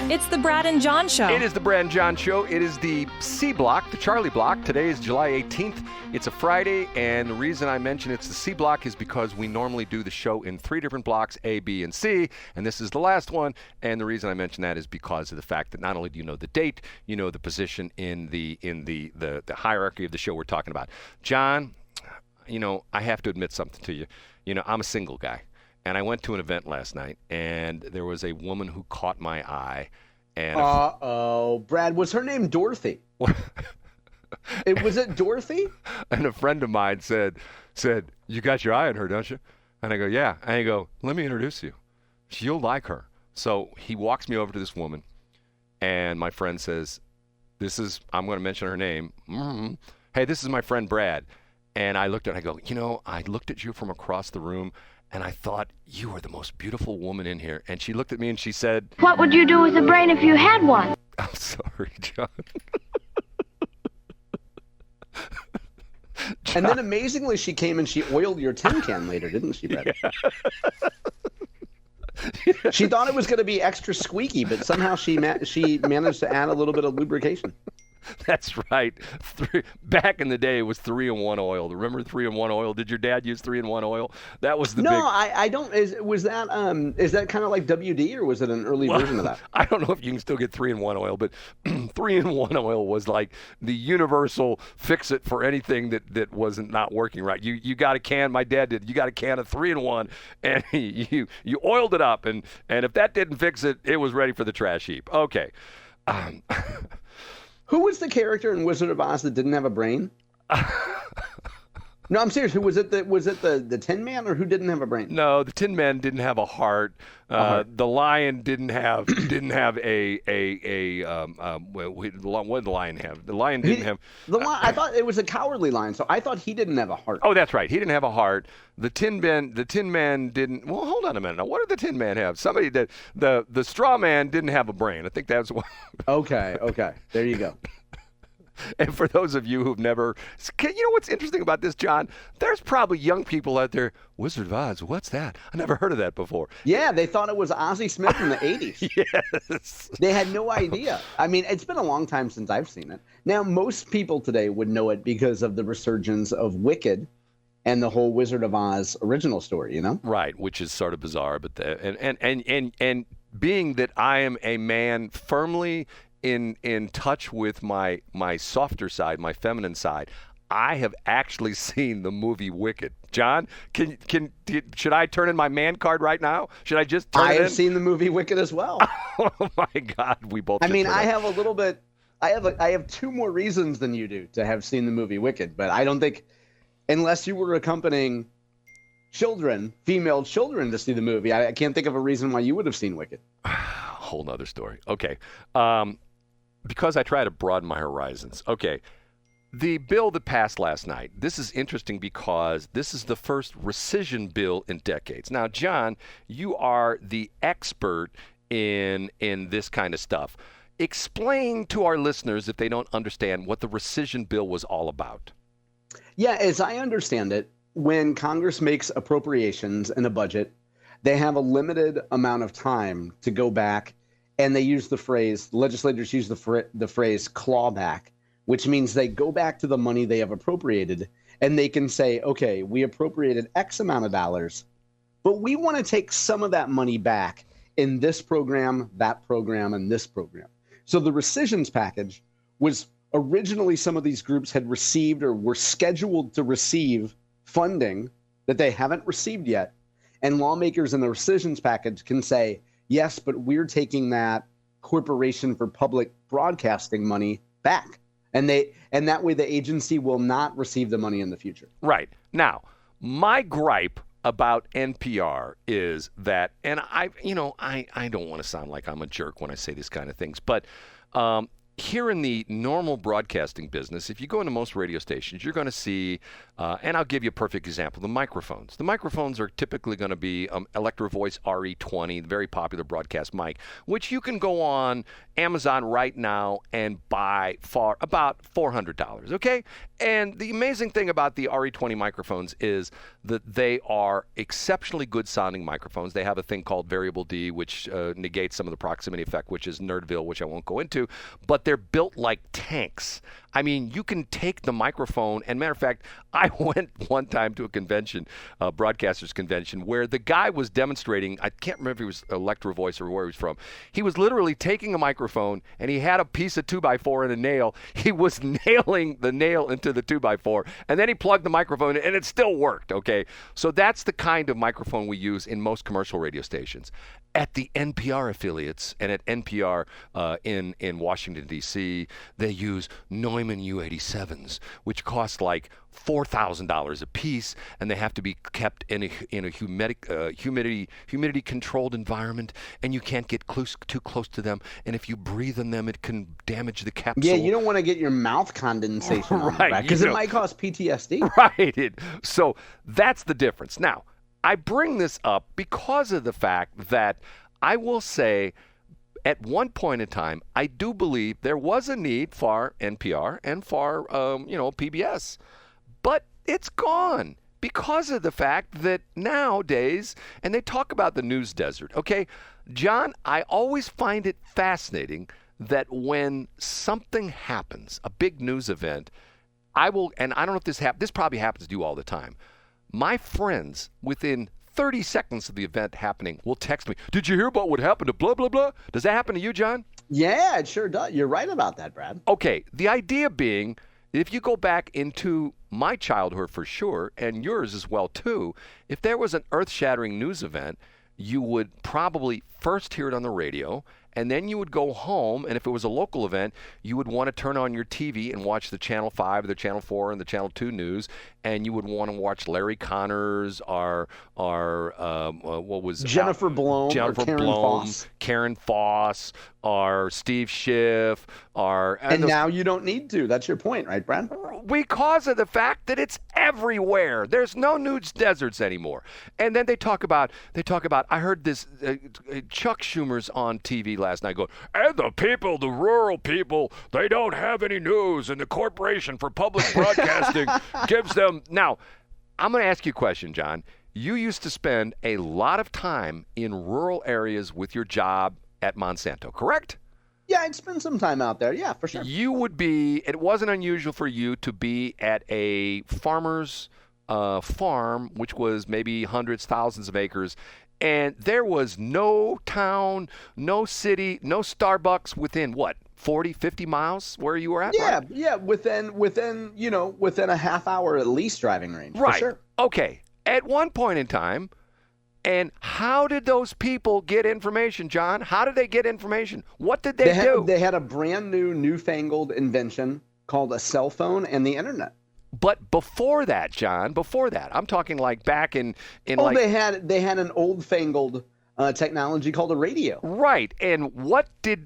It's the Brad and John Show. It is the Brad and John Show. It is the C block, the Charlie block. Today is July 18th. It's a Friday, and the reason I mention it's the C block is because we normally do the show in 3 different blocks, A, B, and C, and this is the last one. And the reason I mention that is because of the fact that not only do you know the date, you know the position in the hierarchy of the show we're talking about. John, I have to admit something to you. I'm a single guy. And I went to an event last night, and there was a woman who caught my eye. And Brad, was her name Dorothy? Was it Dorothy? And a friend of mine said, "You got your eye on her, don't you?" And I go, "Yeah." And I go, "Let me introduce you. You'll like her." So he walks me over to this woman, and my friend says, I'm going to mention her name. Mm-hmm. "Hey, this is my friend Brad." And I looked at her, I go, I looked at you from across the room, and I thought, you are the most beautiful woman in here. And she looked at me and she said, "What would you do with a brain if you had one?" I'm sorry, John. And then amazingly, she came and she oiled your tin can later, didn't she, Brad? Yeah. She thought it was going to be extra squeaky, but somehow she managed to add a little bit of lubrication. That's right. Back in the day, it was 3-in-1 oil. Remember 3-in-1 oil? Did your dad use 3-in-1 oil? That was the big... No, I don't. Is that kind of like WD, or was it an early version of that? I don't know if you can still get 3-in-1 oil, but 3-in-1 oil was like the universal fix-it for anything that wasn't not working right. You got a can, my dad did. You got a can of 3-in-1, and you oiled it up, and if that didn't fix it, it was ready for the trash heap. Okay. Who was the character in Wizard of Oz that didn't have a brain? No, I'm serious. Who was it? The Tin Man, or who didn't have a brain? No, the Tin Man didn't have a heart. The lion didn't have what did the lion have? The lion didn't have. I thought it was a cowardly lion, so I thought he didn't have a heart. Oh, that's right. He didn't have a heart. The Tin Man didn't. Well, hold on a minute. Now, what did the Tin Man have? Somebody did. The Straw Man didn't have a brain. I think that's what. Okay. There you go. And for those of you who've never, you know what's interesting about this, John? There's probably young people out there, Wizard of Oz, what's that? I never heard of that before. Yeah, they thought it was Ozzie Smith in the 80s. Yes. They had no idea. I mean, it's been a long time since I've seen it. Now, most people today would know it because of the resurgence of Wicked and the whole Wizard of Oz original story, Right, which is sort of bizarre, but and being that I am a man firmly in touch with my softer side, my feminine side, I have actually seen the movie Wicked. John, should I turn in my man card right now? Should I just turn it in? I have seen the movie Wicked as well. Oh my God, we both. I mean, I have a little bit. I have 2 more reasons than you do to have seen the movie Wicked, but I don't think, unless you were accompanying female children, to see the movie, I can't think of a reason why you would have seen Wicked. Whole nother story. Okay. Because I try to broaden my horizons. Okay, the bill that passed last night, this is interesting because this is the first rescission bill in decades. Now, John, you are the expert in this kind of stuff. Explain to our listeners, if they don't understand, what the rescission bill was all about. Yeah, as I understand it, when Congress makes appropriations in a budget, they have a limited amount of time to go back. And they use legislators use the phrase clawback, which means they go back to the money they have appropriated, and they can say, okay, we appropriated X amount of dollars, but we want to take some of that money back in this program, that program, and this program. So the rescissions package was originally, some of these groups had received or were scheduled to receive funding that they haven't received yet. And lawmakers in the rescissions package can say, yes, but we're taking that Corporation for Public Broadcasting money back. And that way the agency will not receive the money in the future. Right. Now, my gripe about NPR is that, and I don't want to sound like I'm a jerk when I say these kind of things, but here in the normal broadcasting business, if you go into most radio stations, you're going to see, and I'll give you a perfect example, the microphones. The microphones are typically going to be Electro Voice RE20, the very popular broadcast mic, which you can go on Amazon right now and buy for about $400, okay? And the amazing thing about the RE20 microphones is that they are exceptionally good sounding microphones. They have a thing called variable D, which negates some of the proximity effect, which is Nerdville, which I won't go into. But they're built like tanks. I mean, you can take the microphone, and matter of fact, I went one time to a convention, broadcasters convention, where the guy was demonstrating, I can't remember if he was Electro Voice or where he was from. He was literally taking a microphone, and he had a piece of 2x4 and a nail. He was nailing the nail into the 2x4, and then he plugged the microphone in, and it still worked, okay? So that's the kind of microphone we use in most commercial radio stations. At the NPR affiliates and at NPR in Washington, D.C., they use Neumann U87s, which cost like $4,000 a piece, and they have to be kept in a humidity-controlled environment, and you can't get too close to them, and if you breathe in them, it can damage the capsule. Yeah, you don't want to get your mouth condensation on right, because it might cause PTSD. Right. So that's the difference. Now, I bring this up because of the fact that I will say at one point in time, I do believe there was a need for NPR and for, PBS. But it's gone because of the fact that nowadays, and they talk about the news desert, okay? John, I always find it fascinating that when something happens, a big news event, I will, and I don't know if this probably happens to you all the time. My friends, within 30 seconds of the event happening, will text me, "Did you hear about what happened to blah, blah, blah?" Does that happen to you, John? Yeah, it sure does. You're right about that, Brad. Okay, the idea being, if you go back into my childhood for sure, and yours as well too, if there was an earth-shattering news event, you would probably first hear it on the radio, and then you would go home, and if it was a local event, you would want to turn on your TV and watch the Channel 5, the Channel 4, and the Channel 2 news, and you would want to watch Larry Connors or what was Jennifer Blome, Jennifer or Karen Blome, Foss. Karen Foss, or Steve Schiff, and now you don't need to. That's your point, right, Brad? Because of the fact that it's everywhere. There's no news deserts anymore. And then they talk about. I heard this. Chuck Schumer's on TV last night going, and the rural people, they don't have any news, and the Corporation for Public Broadcasting gives them. Now, I'm going to ask you a question, John. You used to spend a lot of time in rural areas with your job at Monsanto, correct? Yeah, I'd spend some time out there. Yeah, for sure. It wasn't unusual for you to be at a farmer's farm, which was maybe hundreds, thousands of acres, and there was no town, no city, no Starbucks within, 40, 50 miles where you were at? Yeah, right? yeah, within a half hour at least driving range. Right. For sure. Okay. At one point in time, and how did those people get information, John? How did they get information? What did they do? They had a brand newfangled invention called a cell phone and the internet. But before that, John, I'm talking like back in they had an old-fangled technology called a radio. Right. And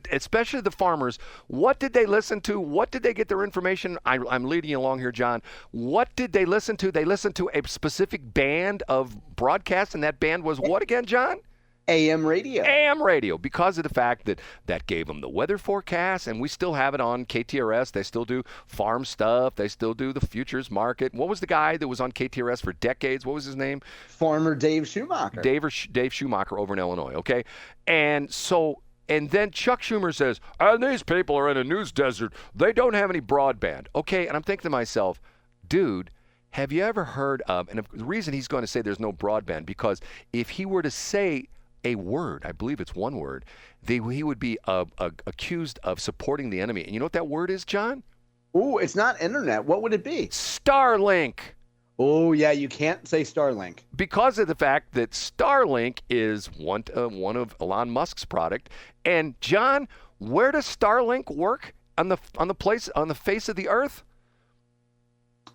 especially the farmers, what did they listen to? What did they get their information? I'm leading you along here, John. What did they listen to? They listened to a specific band of broadcasts, and that band was what again, John? AM radio. AM radio, because of the fact that gave them the weather forecast, and we still have it on KTRS. They still do farm stuff. They still do the futures market. What was the guy that was on KTRS for decades? What was his name? Farmer Dave Schumacher. Dave Schumacher over in Illinois, okay? And then Chuck Schumer says, and these people are in a news desert. They don't have any broadband, okay? And I'm thinking to myself, dude, have you ever heard of, and the reason he's going to say there's no broadband, because if he were to say a word, I believe it's one word, he would be accused of supporting the enemy. And you know what that word is, John? Ooh, it's not internet. What would it be? Starlink. Oh, yeah, you can't say Starlink. Because of the fact that Starlink is one of Elon Musk's product. And, John, where does Starlink work on the face of the earth?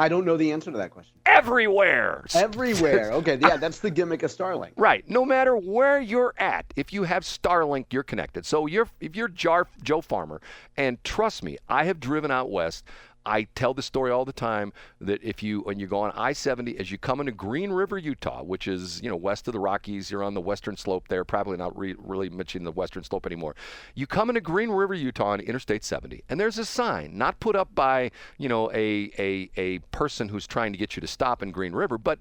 I don't know the answer to that question. Everywhere. Everywhere. Okay, yeah, that's the gimmick of Starlink. Right. No matter where you're at, if you have Starlink, you're connected. So if you're Joe Farmer, and trust me, I have driven out west. I tell the story all the time that when you go on I-70, as you come into Green River, Utah, which is, west of the Rockies, you're on the western slope there, probably not really much in the western slope anymore. You come into Green River, Utah on Interstate 70, and there's a sign, not put up by, a person who's trying to get you to stop in Green River, but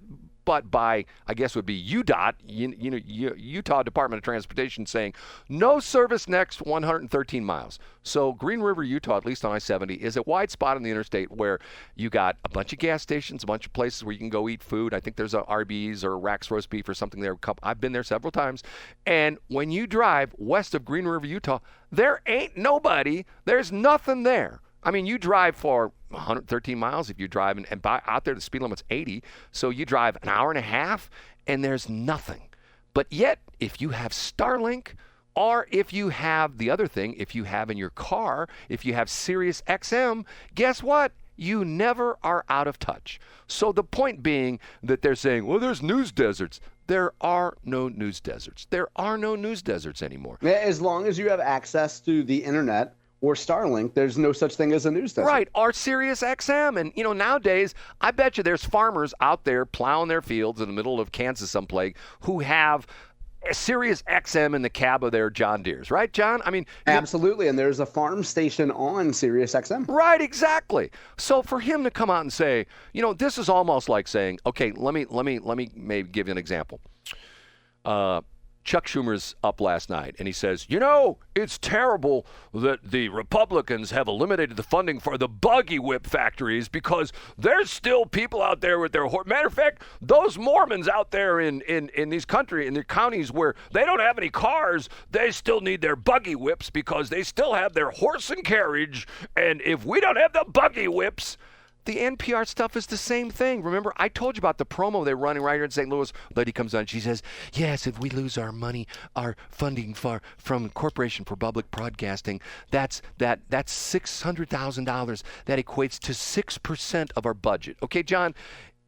but by, I guess would be UDOT, Utah Department of Transportation, saying no service next 113 miles. So Green River, Utah, at least on I-70, is a wide spot on the interstate where you got a bunch of gas stations, a bunch of places where you can go eat food. I think there's a Arby's or Rack's Roast Beef or something there. I've been there several times. And when you drive west of Green River, Utah, there ain't nobody. There's nothing there. I mean, you drive for 113 miles if you drive, and out there the speed limit's 80. So you drive an hour and a half, and there's nothing. But yet, if you have Starlink, or if you have the other thing, if you have in your car, if you have Sirius XM, guess what? You never are out of touch. So the point being that they're saying, well, there's news deserts. There are no news deserts. There are no news deserts anymore. As long as you have access to the internet or Starlink, there's no such thing as a news desert. Right, or Sirius XM. And, nowadays, I bet you there's farmers out there plowing their fields in the middle of Kansas someplace who have Sirius XM in the cab of their John Deeres, right, John? I mean, absolutely, and there's a farm station on Sirius XM. Right, exactly. So for him to come out and say, this is almost like saying, okay, let me maybe give you an example. Chuck Schumer's up last night, and he says, it's terrible that the Republicans have eliminated the funding for the buggy whip factories because there's still people out there with their matter of fact, those Mormons out there in these counties where they don't have any cars, they still need their buggy whips because they still have their horse and carriage, and if we don't have the buggy whips, the NPR stuff is the same thing. Remember, I told you about the promo they're running right here in St. Louis. Lady comes on, she says, yes, if we lose our money, our funding from Corporation for Public Broadcasting, that's $600,000. That equates to 6% of our budget. Okay, John,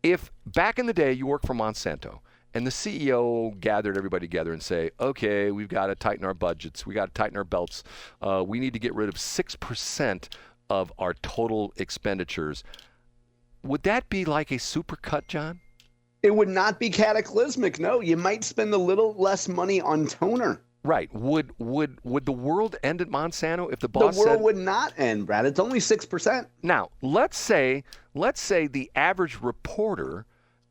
if back in the day you worked for Monsanto, and the CEO gathered everybody together and say, okay, we've got to tighten our budgets. We got to tighten our belts. We need to get rid of 6% of our total expenditures. Would that be like a supercut, John? It would not be cataclysmic. No, you might spend a little less money on toner. Right. Would the world end at Monsanto if the boss said... The world would not end, Brad. It's only 6%. Now, let's say the average reporter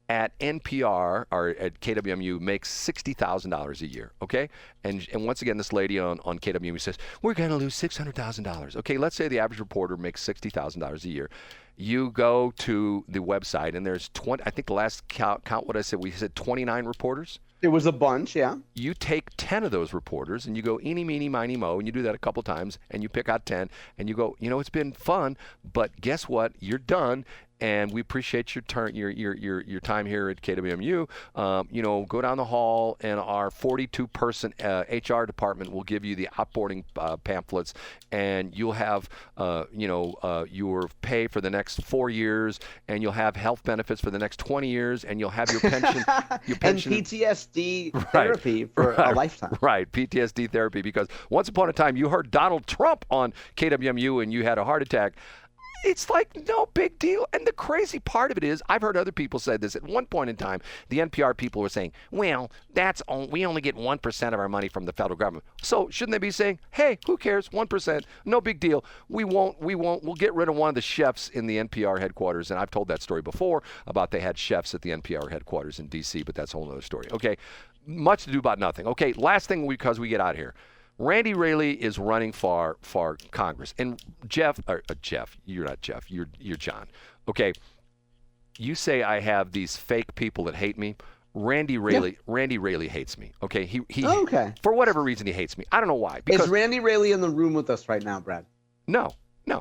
at NPR or at KWMU makes $60,000 a year, okay? And once again, this lady on KWMU says, we're going to lose $600,000. Okay, let's say the average reporter makes $60,000 a year. You go to the website, and there's 20, I think the last count what I said, we said 29 reporters. It was a bunch, yeah. You take 10 of those reporters, and you go eeny, meeny, miny, mo, and you do that a couple times, and you pick out 10, and you go, it's been fun, but guess what? You're done. And we appreciate your time here at KWMU. Go down the hall, and our 42-person HR department will give you the outboarding pamphlets, and you'll have your pay for the next 4 years, and you'll have health benefits for the next 20 years, and you'll have your pension, and PTSD therapy for a lifetime. Right, PTSD therapy, because once upon a time you heard Donald Trump on KWMU and you had a heart attack. It's like no big deal. And the crazy part of it is, I've heard other people say this. At one point in time, the NPR people were saying, well, we only get 1% of our money from the federal government. So shouldn't they be saying, hey, who cares? 1%, no big deal. We'll get rid of one of the chefs in the NPR headquarters. And I've told that story before about they had chefs at the NPR headquarters in D.C., but that's a whole other story. Okay, much to do about nothing. Okay, last thing because we get out of here. Randy Raley is running for Congress, and Jeff, you're not Jeff, you're John. Okay, you say I have these fake people that hate me. Randy Raley hates me. Okay, he for whatever reason he hates me. I don't know why. Is Randy Raley in the room with us right now, Brad? No.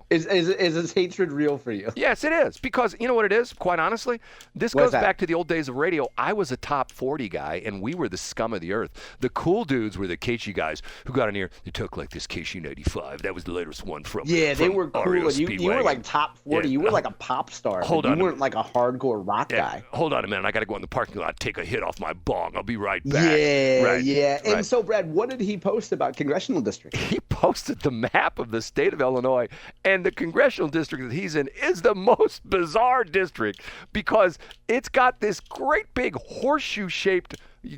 Is his hatred real for you? Yes, it is. Because you know what it is, quite honestly? This goes back to the old days of radio. I was a top 40 guy, and we were the scum of the earth. The cool dudes were the Casey guys who got in here. They took like this Casey 95. That was the latest one from they were cool. You were like top 40. Yeah. You were like a pop star. You weren't like a hardcore rock guy. Hold on a minute. I got to go in the parking lot, take a hit off my bong. I'll be right back. Yeah. And so, Brad, what did he post about congressional districts? He posted the map of the state of Illinois, and the congressional district that he's in is the most bizarre district because it's got this great big horseshoe-shaped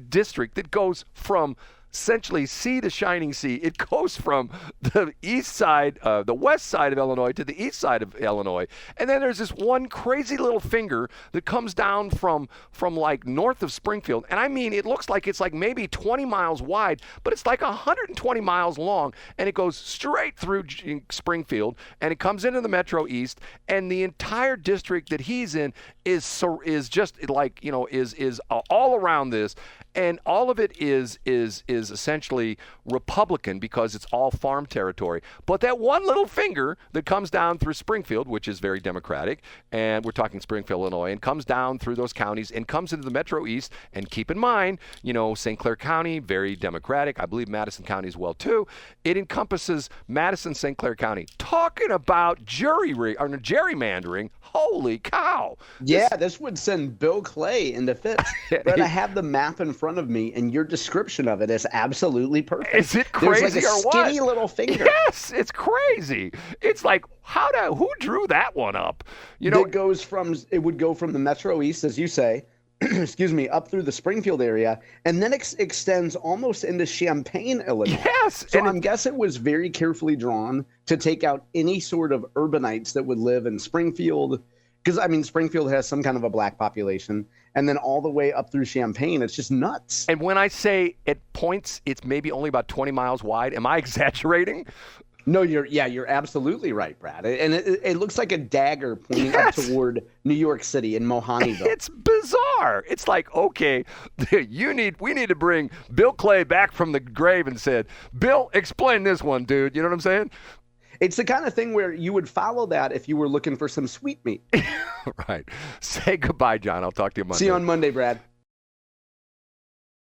district that goes from essentially sea to shining sea. It goes from the east side, the west side of Illinois to the east side of Illinois. And then there's this one crazy little finger that comes down from like north of Springfield. And I mean, it looks like it's like maybe 20 miles wide, but it's like 120 miles long. And it goes straight through Springfield, and it comes into the Metro East, and the entire district that he's in is just like, is all around this. And all of it is essentially Republican because it's all farm territory. But that one little finger that comes down through Springfield, which is very Democratic, and we're talking Springfield, Illinois, and comes down through those counties and comes into the Metro East. And keep in mind, St. Clair County, very Democratic. I believe Madison County as well, too. It encompasses Madison, St. Clair County. Talking about gerrymandering, holy cow. Yeah, this would send Bill Clay into fits. But I have the map in front of me, and your description of it is absolutely perfect. Is it crazy There's like a skinny little finger. Yes, it's crazy. It's like, who drew that one up? It would go from the Metro East, as you say, excuse me, up through the Springfield area, and then extends almost into Champaign, Illinois. Yes. So I guess it was very carefully drawn to take out any sort of urbanites that would live in Springfield, because, I mean, Springfield has some kind of a black population, and then all the way up through Champaign. It's just nuts. And when I say at points it's maybe only about 20 miles wide, am I exaggerating? No, you're absolutely right, Brad. And it looks like a dagger pointing up toward New York City in Mohaniville. It's bizarre. It's like, okay, we need to bring Bill Clay back from the grave and said, Bill, explain this one, dude. You know what I'm saying? It's the kind of thing where you would follow that if you were looking for some sweetmeat. Right. Say goodbye, John. I'll talk to you Monday. See you on Monday, Brad.